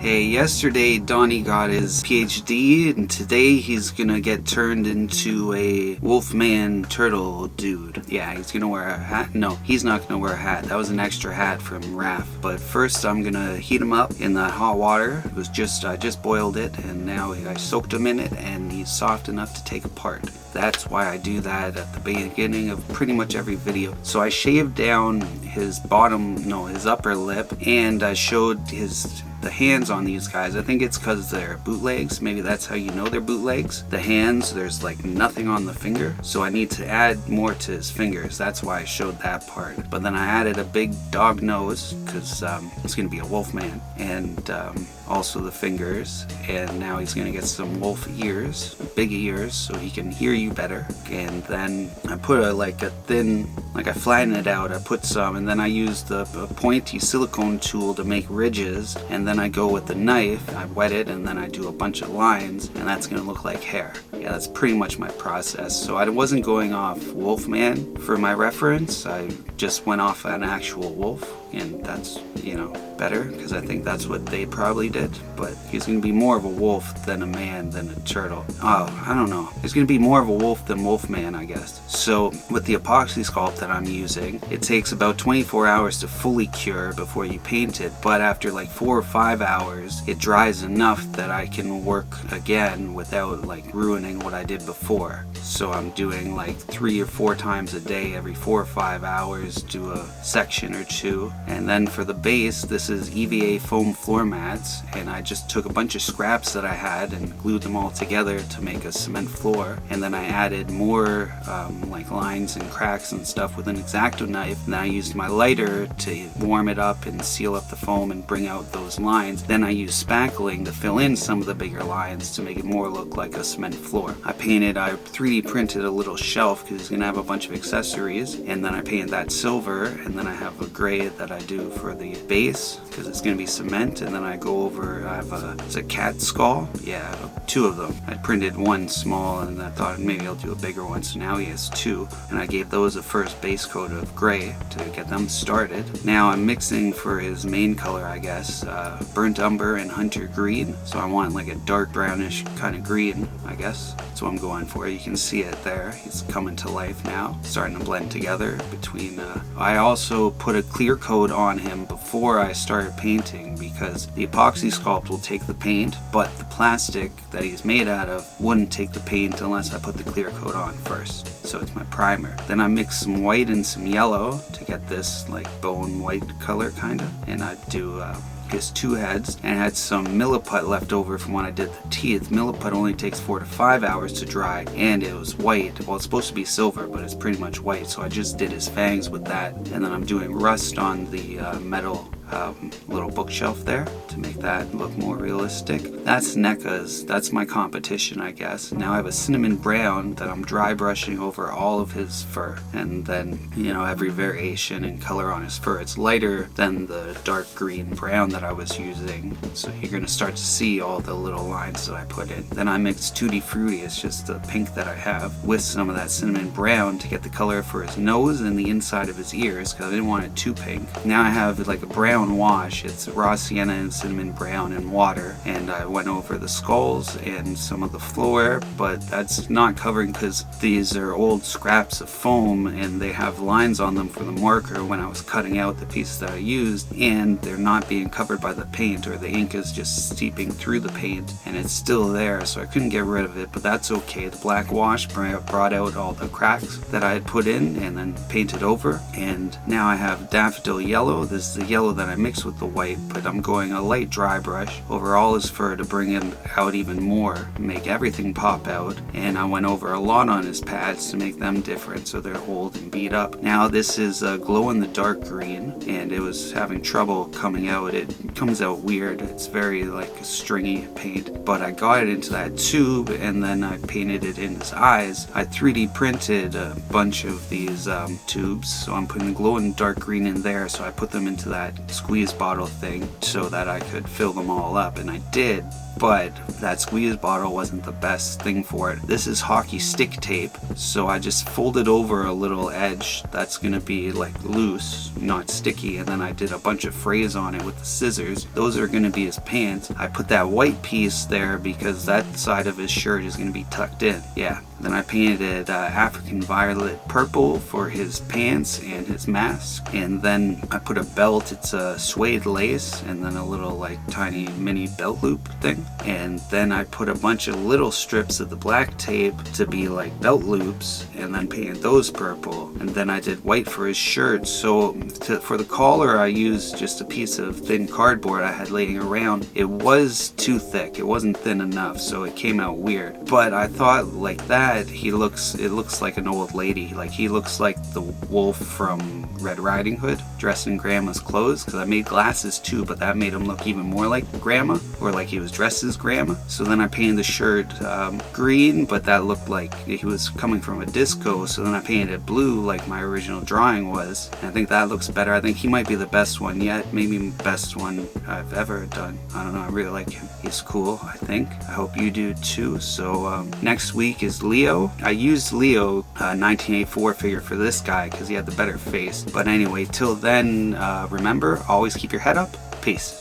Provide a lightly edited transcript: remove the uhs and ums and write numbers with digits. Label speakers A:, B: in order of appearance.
A: Hey, yesterday Donny got his PhD and today he's gonna get turned into a Wolfman turtle dude. Yeah, he's gonna wear a hat. No, he's not gonna wear a hat. That was an extra hat from Raph. But first I'm gonna heat him up in that hot water. It was just, I just boiled it and now I soaked him in it and he's soft enough to take apart. That's why I do that at the beginning of pretty much every video. So I shaved down his his upper lip, and I showed the hands on these guys. I think it's because they're bootlegs. Maybe that's how you know they're bootlegs. The hands, there's like nothing on the finger, so I need to add more to his fingers. That's why I showed that part. But then I added a big dog nose because it's gonna be a wolf man, and also the fingers, and now he's gonna get some wolf ears, big ears, so he can hear you better. And then I put I flatten it out, I put some, and then I use the pointy silicone tool to make ridges, and then I go with the knife, I wet it, and then I do a bunch of lines, and that's gonna look like hair. Yeah, that's pretty much my process. So I wasn't going off Wolfman for my reference, I just went off an actual wolf, and that's, you know, better, because I think that's what they probably did. But he's going to be more of a wolf than a man than a turtle. Oh, I don't know. He's going to be more of a wolf than Wolfman, I guess. So with the Apoxie Sculpt that I'm using, it takes about 24 hours to fully cure before you paint it, but after like 4 or 5 hours, it dries enough that I can work again without like ruining what I did before. So I'm doing like 3 or 4 times a day, every 4 or 5 hours, do a section or two. And then for the base, this is EVA foam floor mats, and I just took a bunch of scraps that I had and glued them all together to make a cement floor. And then I added more like lines and cracks and stuff with an X-Acto knife, and then I used my lighter to warm it up and seal up the foam and bring out those lines. Then I used Spackling to fill in some of the bigger lines to make it more look like a cement floor. I 3D printed a little shelf because it's gonna have a bunch of accessories, and then I painted that silver, and then I have a gray that I do for the base because it's gonna be cement, and then I go over, it's a cat skull, yeah, 2 of them. I printed one small and I thought maybe I'll do a bigger one, so now he has 2, and I gave those a first base coat of gray to get them started. Now I'm mixing for his main color, I guess, burnt umber and hunter green, so I want like a dark brownish kind of green, I guess. That's what I'm going for. You can see it there. He's coming to life now, starting to blend together between. I also put a clear coat on him before I started painting because the Apoxie Sculpt will take the paint, but the plastic that he's made out of wouldn't take the paint unless I put the clear coat on first. So it's my primer. Then I mix some white and some yellow to get this like bone white color kind of, and I do his 2 heads, and I had some Milliput left over from when I did the teeth. Milliput only takes 4 to 5 hours to dry, and it was white. Well, it's supposed to be silver, but it's pretty much white, so I just did his fangs with that. And then I'm doing rust on the metal little bookshelf there to make that look more realistic. That's NECA's, that's my competition, I guess. Now I have a cinnamon brown that I'm dry brushing over all of his fur, and then, you know, every variation in color on his fur. It's lighter than the dark green brown that I was using, so you're gonna start to see all the little lines that I put in. Then I mixed Tutti Frutti, it's just the pink that I have, with some of that cinnamon brown to get the color for his nose and the inside of his ears, because I didn't want it too pink. Now I have like a brown wash. It's raw sienna and cinnamon brown and water, and I went over the skulls and some of the floor, but that's not covering because these are old scraps of foam and they have lines on them for the marker when I was cutting out the pieces that I used, and they're not being covered by the paint, or the ink is just seeping through the paint and it's still there, so I couldn't get rid of it, but that's okay. The black wash brought out all the cracks that I had put in and then painted over, and now I have daffodil yellow. This is the yellow that I mixed with the white, but I'm going a light dry brush over all his fur to bring him out even more, make everything pop out, and I went over a lot on his pads to make them different so they're old and beat up. Now this is a glow in the dark green, and it was having trouble coming out. It comes out weird. It's very like a stringy paint, but I got it into that tube and then I painted it in his eyes. I 3D printed a bunch of these tubes, so I'm putting glow in dark green in there, so I put them into that squeeze bottle thing so that I could fill them all up, and I did. But that squeeze bottle wasn't the best thing for it. This is hockey stick tape, so I just folded over a little edge that's gonna be like loose, not sticky, and then I did a bunch of frays on it with the scissors. Those are gonna be his pants. I put that white piece there because that side of his shirt is gonna be tucked in. Yeah. Then I painted African violet purple for his pants and his mask, and then I put a belt. It's a suede lace, and then a little like tiny mini belt loop thing. And then I put a bunch of little strips of the black tape to be like belt loops, and then painted those purple. And then I did white for his shirt. So for the collar, I used just a piece of thin cardboard I had laying around. It was too thick. It wasn't thin enough, so it came out weird. But I thought like that, it looks like an old lady. Like he looks like the wolf from Red Riding Hood dressed in grandma's clothes, because I made glasses too, but that made him look even more like grandma, or like he was dressed as grandma. So then I painted the shirt green, but that looked like he was coming from a disco, so then I painted it blue like my original drawing was. And I think that looks better. I think he might be the best one yet, maybe the best one I've ever done. I don't know, I really like him. He's cool, I think. I hope you do too. So next week is Leo. I used Leo 1984 figure for this guy because he had the better face. But anyway, till then, remember, always keep your head up. Peace.